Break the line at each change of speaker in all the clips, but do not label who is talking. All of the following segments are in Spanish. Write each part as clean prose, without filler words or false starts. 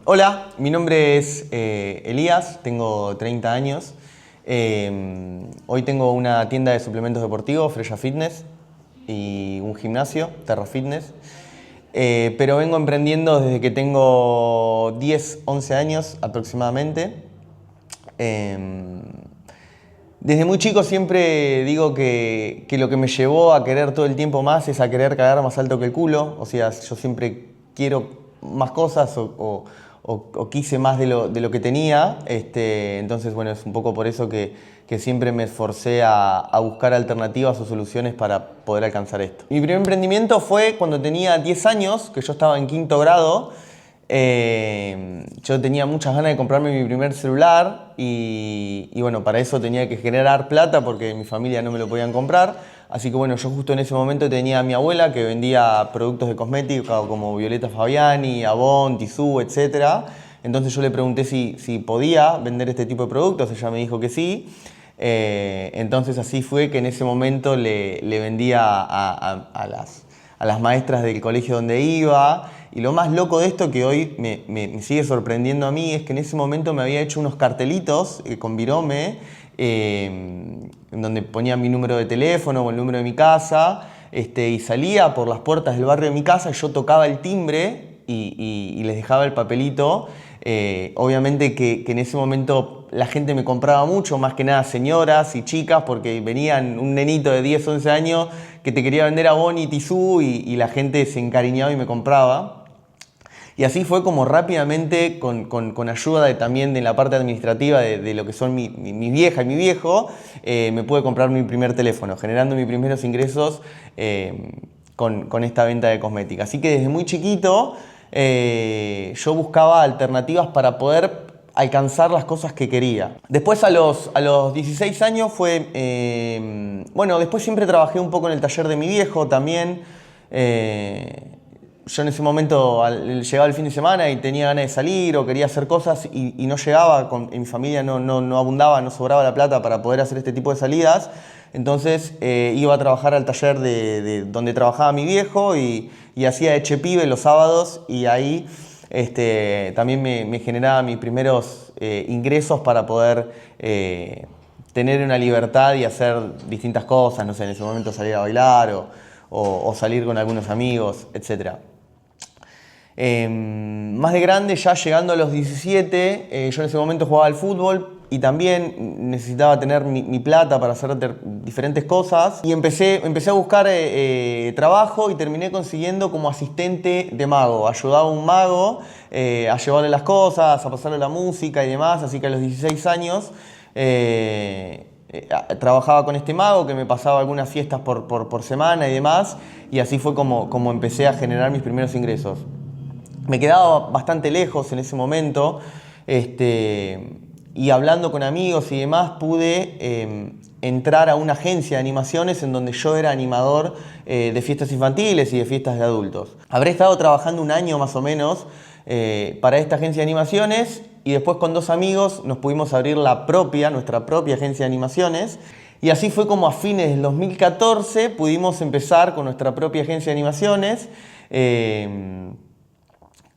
Hola, mi nombre es Elías, tengo 30 años. Hoy tengo una tienda de suplementos deportivos, Freya Fitness, y un gimnasio, Terra Fitness. Pero vengo emprendiendo desde que tengo 10, 11 años aproximadamente. Desde muy chico siempre digo que lo que me llevó a querer todo el tiempo más es a querer cagar más alto que el culo. O sea, yo siempre quiero más cosas o quise más de lo que tenía. Entonces, bueno, es un poco por eso que siempre me esforcé a buscar alternativas o soluciones para poder alcanzar esto. Mi primer emprendimiento fue cuando tenía 10 años, que yo estaba en quinto grado. Yo tenía muchas ganas de comprarme mi primer celular y bueno, para eso tenía que generar plata porque mi familia no me lo podían comprar. Así que bueno, yo justo en ese momento tenía a mi abuela que vendía productos de cosmética como Violeta Fabiani, Avon, Tissú, etc. Entonces yo le pregunté si podía vender este tipo de productos, ella me dijo que sí. Entonces así fue que en ese momento le vendía a las maestras del colegio donde iba. Y lo más loco de esto que hoy me sigue sorprendiendo a mí es que en ese momento me había hecho unos cartelitos con virome en donde ponía mi número de teléfono o el número de mi casa, y salía por las puertas del barrio de mi casa, yo tocaba el timbre y les dejaba el papelito. Obviamente que en ese momento la gente me compraba mucho, más que nada señoras y chicas, porque venían un nenito de 10, 11 años que te quería vender Avon y Tissú y la gente se encariñaba y me compraba. Y así fue como rápidamente, con ayuda también de la parte administrativa de lo que son mi vieja y mi viejo, me pude comprar mi primer teléfono, generando mis primeros ingresos con esta venta de cosmética. Así que desde muy chiquito yo buscaba alternativas para poder alcanzar las cosas que quería. Después a los 16 años bueno, después siempre trabajé un poco en el taller de mi viejo también. Yo en ese momento llegaba el fin de semana y tenía ganas de salir o quería hacer cosas y no llegaba, en mi familia no abundaba, no sobraba la plata para poder hacer este tipo de salidas. Entonces iba a trabajar al taller de donde trabajaba mi viejo y hacía echepibe los sábados y ahí también me generaba mis primeros ingresos para poder tener una libertad y hacer distintas cosas, no sé, en ese momento salir a bailar o salir con algunos amigos, etc. Más de grande, ya llegando a los 17, yo en ese momento jugaba al fútbol y también necesitaba tener mi plata para hacer diferentes cosas. Y empecé a buscar trabajo y terminé consiguiendo como asistente de mago. Ayudaba a un mago a llevarle las cosas, a pasarle la música y demás. Así que a los 16 años trabajaba con este mago que me pasaba algunas fiestas por semana y demás. Y así fue como empecé a generar mis primeros ingresos. Me quedaba bastante lejos en ese momento, y hablando con amigos y demás pude entrar a una agencia de animaciones en donde yo era animador de fiestas infantiles y de fiestas de adultos. Habré estado trabajando un año más o menos para esta agencia de animaciones y después con dos amigos nos pudimos abrir nuestra propia agencia de animaciones. Y así fue como a fines del 2014 pudimos empezar con nuestra propia agencia de animaciones.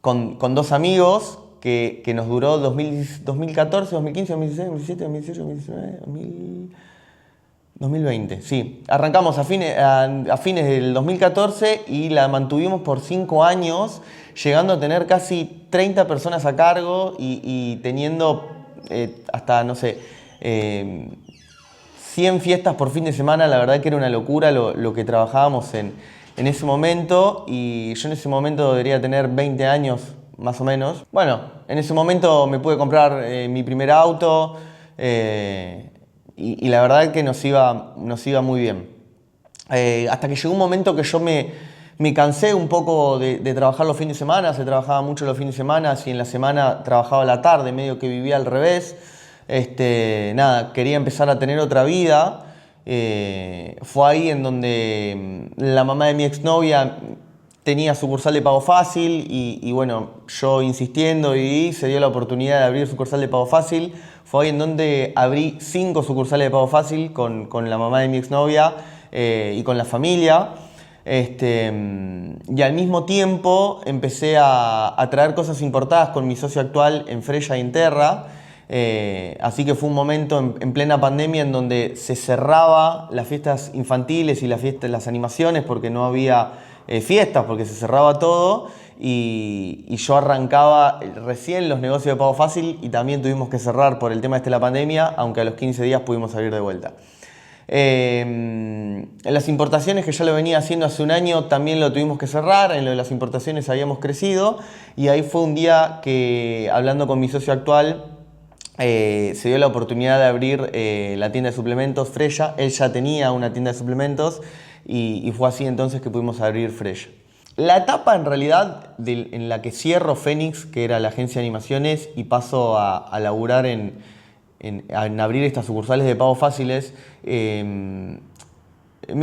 Con dos amigos que nos duró 2014, 2015, 2016, 2017, 2018, 2019, 2020. Sí, arrancamos a fines del 2014 y la mantuvimos por 5 años, llegando a tener casi 30 personas a cargo y teniendo hasta, no sé, 100 fiestas por fin de semana. La verdad que era una locura lo que trabajábamos en ese momento, y yo en ese momento debería tener 20 años más o menos. Bueno, en ese momento me pude comprar mi primer auto y la verdad que nos iba muy bien. Hasta que llegó un momento que yo me cansé un poco de trabajar los fines de semana. Se trabajaba mucho los fines de semana y en la semana trabajaba a la tarde, medio que vivía al revés. Nada, quería empezar a tener otra vida. Fue ahí en donde la mamá de mi exnovia tenía sucursal de Pago Fácil y bueno, yo insistiendo y se dio la oportunidad de abrir sucursal de Pago Fácil. Fue ahí en donde abrí 5 sucursales de Pago Fácil con la mamá de mi exnovia y con la familia. Y al mismo tiempo empecé a traer cosas importadas con mi socio actual en Freya y en Terra. Así que fue un momento en plena pandemia en donde se cerraba las fiestas infantiles y las animaciones porque no había fiestas, porque se cerraba todo. Y yo arrancaba recién los negocios de pago fácil y también tuvimos que cerrar por el tema de la pandemia, aunque a los 15 días pudimos salir de vuelta. En las importaciones, que ya lo venía haciendo hace un año, también lo tuvimos que cerrar. En lo de las importaciones habíamos crecido y ahí fue un día que, hablando con mi socio actual, se dio la oportunidad de abrir la tienda de suplementos Freya. Él ya tenía una tienda de suplementos y fue así entonces que pudimos abrir Freya. La etapa en realidad en la que cierro Fénix, que era la agencia de animaciones, y paso a laburar en abrir estas sucursales de pagos fáciles, me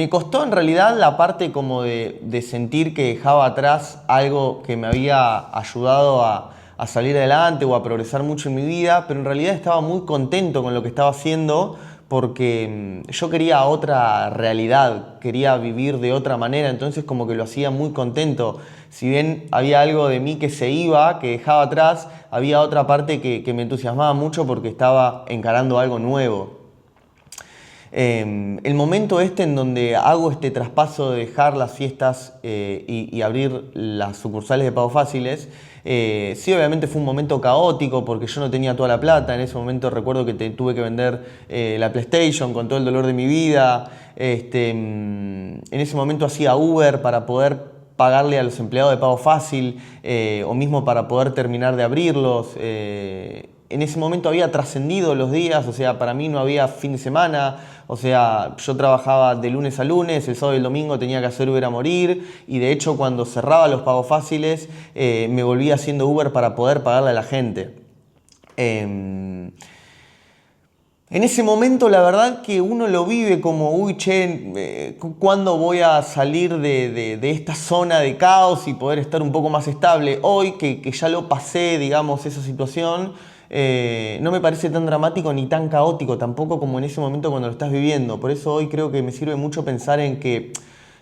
costó en realidad la parte como de sentir que dejaba atrás algo que me había ayudado a salir adelante o a progresar mucho en mi vida, pero en realidad estaba muy contento con lo que estaba haciendo porque yo quería otra realidad, quería vivir de otra manera, entonces como que lo hacía muy contento. Si bien había algo de mí que se iba, que dejaba atrás, había otra parte que me entusiasmaba mucho porque estaba encarando algo nuevo. El momento en donde hago este traspaso de dejar las fiestas y abrir las sucursales de pagos fáciles, sí, obviamente fue un momento caótico porque yo no tenía toda la plata. En ese momento recuerdo que tuve que vender la PlayStation con todo el dolor de mi vida. En ese momento hacía Uber para poder pagarle a los empleados de pago fácil o mismo para poder terminar de abrirlos. En ese momento había trascendido los días, o sea, para mí no había fin de semana, o sea, yo trabajaba de lunes a lunes, el sábado y el domingo tenía que hacer Uber a morir, y de hecho cuando cerraba los pagos fáciles me volvía haciendo Uber para poder pagarle a la gente. En ese momento la verdad que uno lo vive como, uy, che, ¿cuándo voy a salir de esta zona de caos y poder estar un poco más estable? Hoy que ya lo pasé, digamos, esa situación, no me parece tan dramático ni tan caótico tampoco como en ese momento cuando lo estás viviendo. Por eso hoy creo que me sirve mucho pensar en que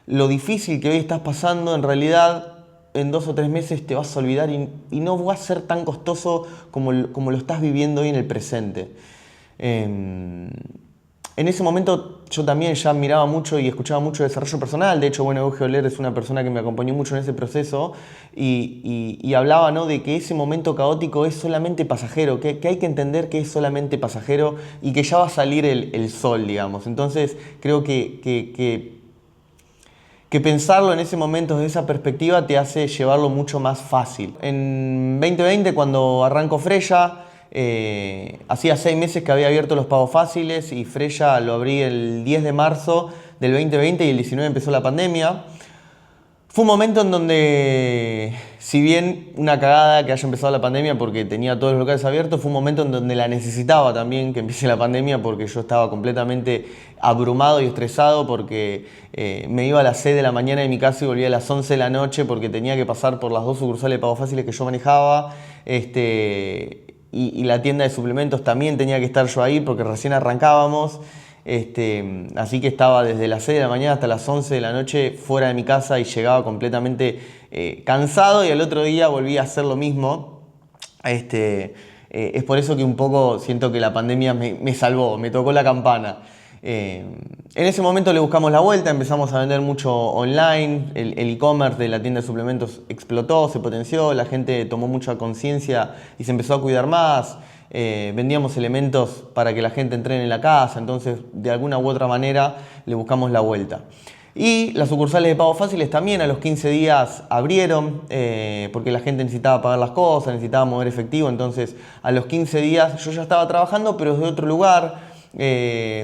lo difícil que hoy estás pasando en realidad en 2 o 3 meses te vas a olvidar y no va a ser tan costoso como lo estás viviendo hoy en el presente. En ese momento yo también ya miraba mucho y escuchaba mucho de desarrollo personal. De hecho, bueno, Euge Oler es una persona que me acompañó mucho en ese proceso y hablaba, ¿no?, de que ese momento caótico es solamente pasajero, que hay que entender que es solamente pasajero y que ya va a salir el sol, digamos. Entonces creo que pensarlo en ese momento desde esa perspectiva te hace llevarlo mucho más fácil. En 2020, cuando arranco Freya, hacía 6 meses que había abierto los pagos fáciles y Freya lo abrí el 10 de marzo del 2020 y el 19 empezó la pandemia. Fue un momento en donde, si bien una cagada que haya empezado la pandemia porque tenía todos los locales abiertos, fue un momento en donde la necesitaba también que empiece la pandemia porque yo estaba completamente abrumado y estresado porque me iba a las 6 de la mañana de mi casa y volvía a las 11 de la noche porque tenía que pasar por las 2 sucursales de pagos fáciles que yo manejaba. Y la tienda de suplementos también tenía que estar yo ahí porque recién arrancábamos. Así que estaba desde las 6 de la mañana hasta las 11 de la noche fuera de mi casa y llegaba completamente cansado y al otro día volví a hacer lo mismo. Es por eso que un poco siento que la pandemia me salvó, me tocó la campana. En ese momento le buscamos la vuelta, empezamos a vender mucho online, el e-commerce de la tienda de suplementos explotó, se potenció, la gente tomó mucha conciencia y se empezó a cuidar más. Vendíamos elementos para que la gente entrene en la casa, entonces de alguna u otra manera le buscamos la vuelta. Y las sucursales de pagos fáciles también a los 15 días abrieron porque la gente necesitaba pagar las cosas, necesitaba mover efectivo, entonces a los 15 días yo ya estaba trabajando pero desde otro lugar,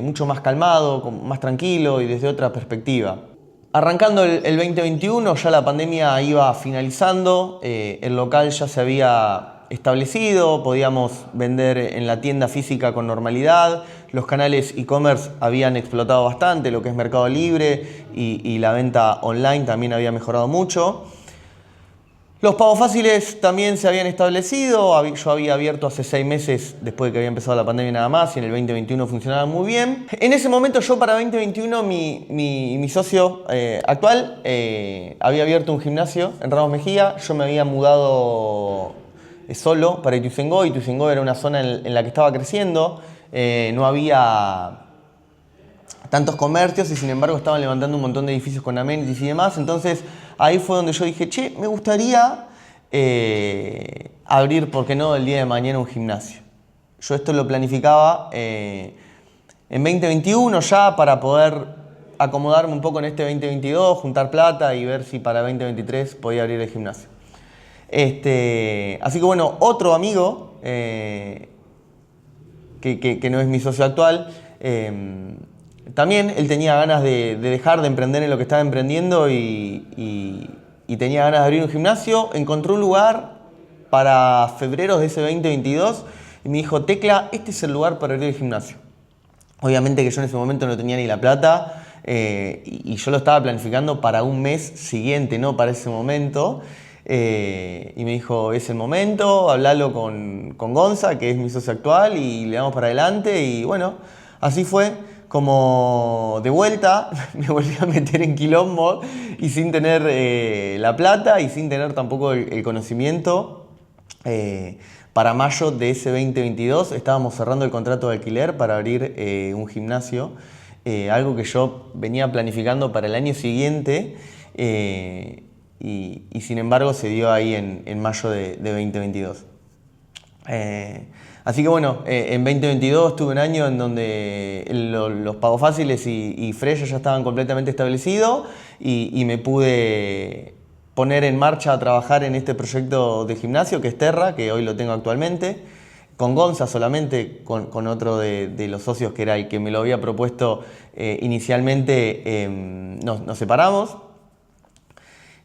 mucho más calmado, más tranquilo y desde otra perspectiva. Arrancando el 2021 ya la pandemia iba finalizando, el local ya se había establecido, podíamos vender en la tienda física con normalidad, los canales e-commerce habían explotado bastante, lo que es Mercado Libre y la venta online también había mejorado mucho. Los pagos fáciles también se habían establecido, yo había abierto hace 6 meses después de que había empezado la pandemia nada más y en el 2021 funcionaba muy bien. En ese momento yo para 2021 mi socio actual había abierto un gimnasio en Ramos Mejía, yo me había mudado solo para Ituzaingó. Ituzaingó era una zona en la que estaba creciendo, no había tantos comercios y sin embargo estaban levantando un montón de edificios con amenities y demás. Entonces ahí fue donde yo dije, che, me gustaría abrir, ¿por qué no?, el día de mañana un gimnasio. Yo esto lo planificaba en 2021 ya para poder acomodarme un poco en este 2022, juntar plata y ver si para 2023 podía abrir el gimnasio. Así que bueno, otro amigo que no es mi socio actual, también él tenía ganas de dejar de emprender en lo que estaba emprendiendo y tenía ganas de abrir un gimnasio. Encontró un lugar para febrero de ese 2022 y me dijo, Tecla, este es el lugar para abrir el gimnasio. Obviamente que yo en ese momento no tenía ni la plata y yo lo estaba planificando para un mes siguiente, no para ese momento. Y me dijo, es el momento, hablalo con Gonza, que es mi socio actual, y le damos para adelante. Y bueno, así fue como de vuelta me volví a meter en quilombo y sin tener la plata y sin tener tampoco el conocimiento. Para mayo de ese 2022 estábamos cerrando el contrato de alquiler para abrir un gimnasio, algo que yo venía planificando para el año siguiente. Y sin embargo se dio ahí en mayo de 2022. Así que bueno, en 2022 tuve un año en donde los pagos fáciles y Freya ya estaban completamente establecidos y me pude poner en marcha a trabajar en este proyecto de gimnasio que es Terra, que hoy lo tengo actualmente, con Gonza solamente, con otro de los socios que era el que me lo había propuesto inicialmente, nos separamos.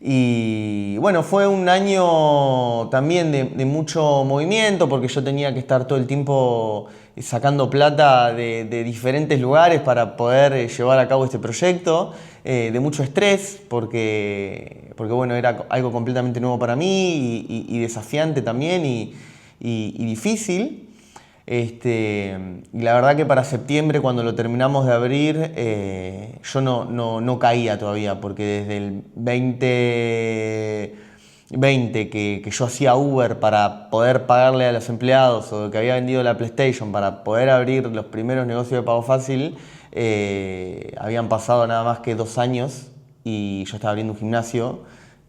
Y bueno, fue un año también de mucho movimiento porque yo tenía que estar todo el tiempo sacando plata de diferentes lugares para poder llevar a cabo este proyecto, de mucho estrés porque bueno, era algo completamente nuevo para mí y desafiante también y difícil. Y la verdad que para septiembre, cuando lo terminamos de abrir, yo no caía todavía, porque desde el 2020 que yo hacía Uber para poder pagarle a los empleados o que había vendido la PlayStation para poder abrir los primeros negocios de pago fácil, habían pasado nada más que 2 años y yo estaba abriendo un gimnasio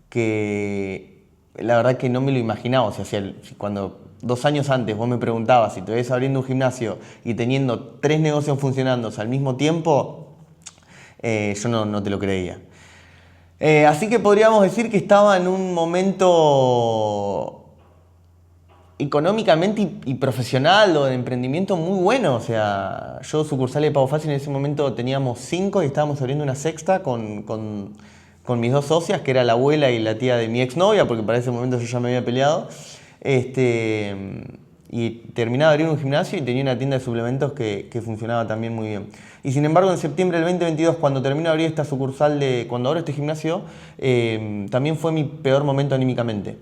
que la verdad que no me lo imaginaba. O sea, cuando 2 años antes vos me preguntabas si te ves abriendo un gimnasio y teniendo 3 negocios funcionando al mismo tiempo, yo no te lo creía. Así que podríamos decir que estaba en un momento económicamente y profesional o de emprendimiento muy bueno. O sea, yo sucursales de Pago Fácil en ese momento teníamos 5 y estábamos abriendo una sexta con mis 2 socias, que era la abuela y la tía de mi exnovia, porque para ese momento yo ya me había peleado. Y terminaba de abrir un gimnasio y tenía una tienda de suplementos que funcionaba también muy bien. Y sin embargo, en septiembre del 2022, cuando termino de abrir esta sucursal, cuando abro este gimnasio, también fue mi peor momento anímicamente.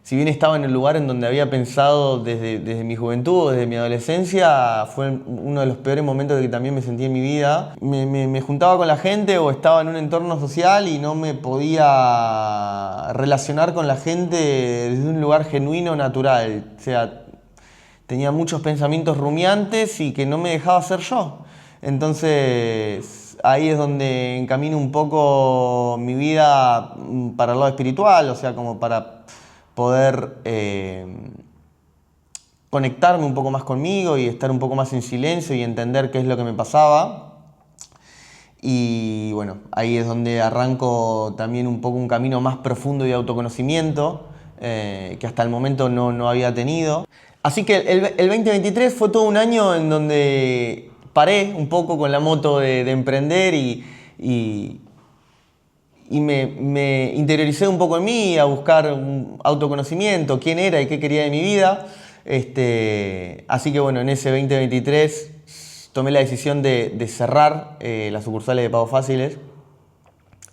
Si bien estaba en el lugar en donde había pensado desde mi juventud o desde mi adolescencia, fue uno de los peores momentos de que también me sentí en mi vida. Me juntaba con la gente o estaba en un entorno social y no me podía relacionar con la gente desde un lugar genuino, natural. O sea, tenía muchos pensamientos rumiantes y que no me dejaba ser yo. Entonces, ahí es donde encamino un poco mi vida para el lado espiritual, o sea, como para poder conectarme un poco más conmigo y estar un poco más en silencio y entender qué es lo que me pasaba. Y bueno, ahí es donde arranco también un poco un camino más profundo de autoconocimiento que hasta el momento no había tenido. Así que el 2023 fue todo un año en donde paré un poco con la moto de emprender y me interioricé un poco en mí, a buscar un autoconocimiento, quién era y qué quería de mi vida. Así que bueno, en ese 2023 tomé la decisión de cerrar las sucursales de pagos fáciles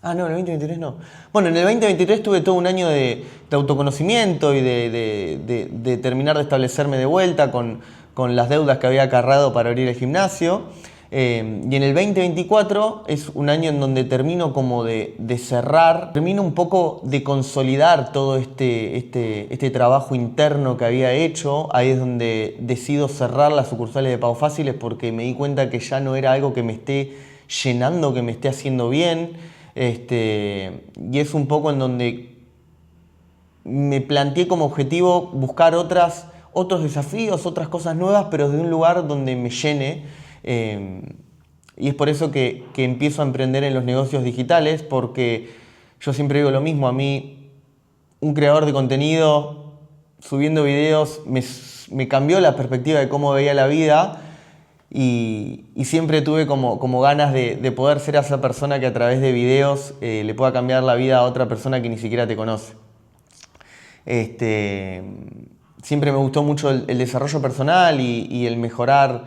Ah, no, en el 2023 no. Bueno, en el 2023 tuve todo un año de autoconocimiento y de terminar de establecerme de vuelta con las deudas que había acarreado para abrir el gimnasio. Y en el 2024 es un año en donde termino como de cerrar, termino un poco de consolidar todo este trabajo interno que había hecho. Ahí es donde decido cerrar las sucursales de Pago Fáciles porque me di cuenta que ya no era algo que me esté llenando, que me esté haciendo bien. Y es un poco en donde me planteé como objetivo buscar otros desafíos, otras cosas nuevas, pero de un lugar donde me llene. Y es por eso que empiezo a emprender en los negocios digitales, porque yo siempre digo lo mismo, a mí un creador de contenido subiendo videos me cambió la perspectiva de cómo veía la vida. Y siempre tuve como ganas de poder ser esa persona que a través de videos le pueda cambiar la vida a otra persona que ni siquiera te conoce. Siempre me gustó mucho el desarrollo personal y el mejorar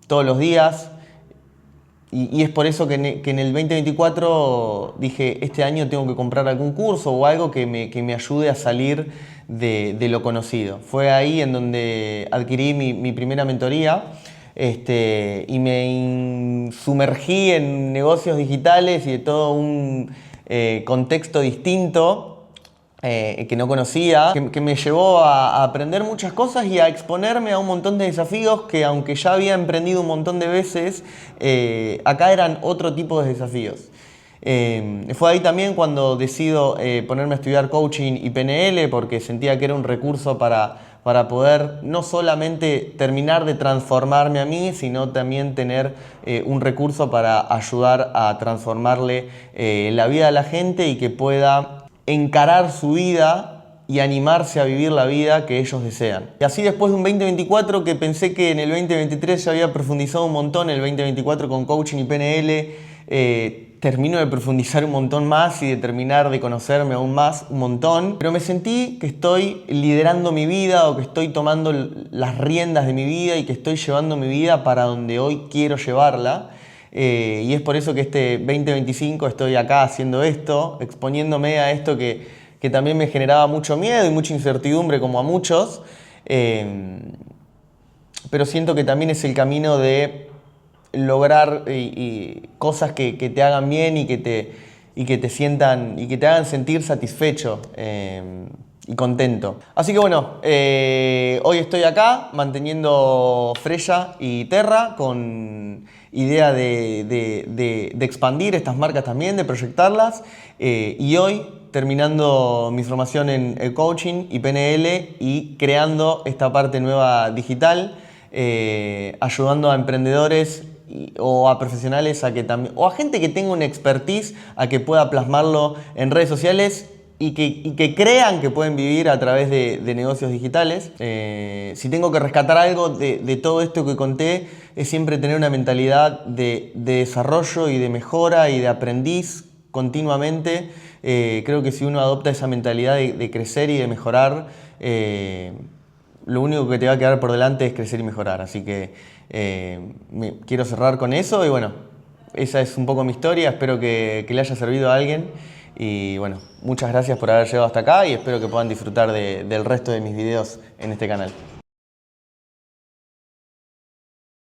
todos los días. Y es por eso que en el 2024 dije, este año tengo que comprar algún curso o algo que me ayude a salir de lo conocido. Fue ahí en donde adquirí mi primera mentoría y me sumergí en negocios digitales y de todo un contexto distinto que no conocía, que me llevó a aprender muchas cosas y a exponerme a un montón de desafíos que, aunque ya había emprendido un montón de veces, acá eran otro tipo de desafíos. Fue ahí también cuando decido ponerme a estudiar coaching y PNL porque sentía que era un recurso para poder no solamente terminar de transformarme a mí, sino también tener un recurso para ayudar a transformarle la vida a la gente y que pueda encarar su vida y animarse a vivir la vida que ellos desean. Y así después de un 2024 que pensé que en el 2023 ya había profundizado un montón, el 2024 con coaching y PNL, termino de profundizar un montón más y de terminar de conocerme aún más un montón, pero me sentí que estoy liderando mi vida o que estoy tomando las riendas de mi vida y que estoy llevando mi vida para donde hoy quiero llevarla. Y es por eso que este 2025 estoy acá haciendo esto, exponiéndome a esto que también me generaba mucho miedo y mucha incertidumbre como a muchos, pero siento que también es el camino de lograr cosas que te hagan bien y que te sientan y que te hagan sentir satisfecho y contento. Así que bueno, hoy estoy acá manteniendo Freya y Terra con idea de expandir estas marcas también, de proyectarlas, y hoy terminando mi formación en coaching y PNL y creando esta parte nueva digital, ayudando a emprendedores o a profesionales a que también, o a gente que tenga una expertise a que pueda plasmarlo en redes sociales y que crean que pueden vivir a través de negocios digitales. Si tengo que rescatar algo de todo esto que conté, es siempre tener una mentalidad de desarrollo y de mejora y de aprendiz continuamente. Creo que si uno adopta esa mentalidad de crecer y de mejorar, lo único que te va a quedar por delante es crecer y mejorar. Así que quiero cerrar con eso y bueno, esa es un poco mi historia. Espero que le haya servido a alguien. Y bueno, muchas gracias por haber llegado hasta acá y espero que puedan disfrutar del resto de mis videos en este canal.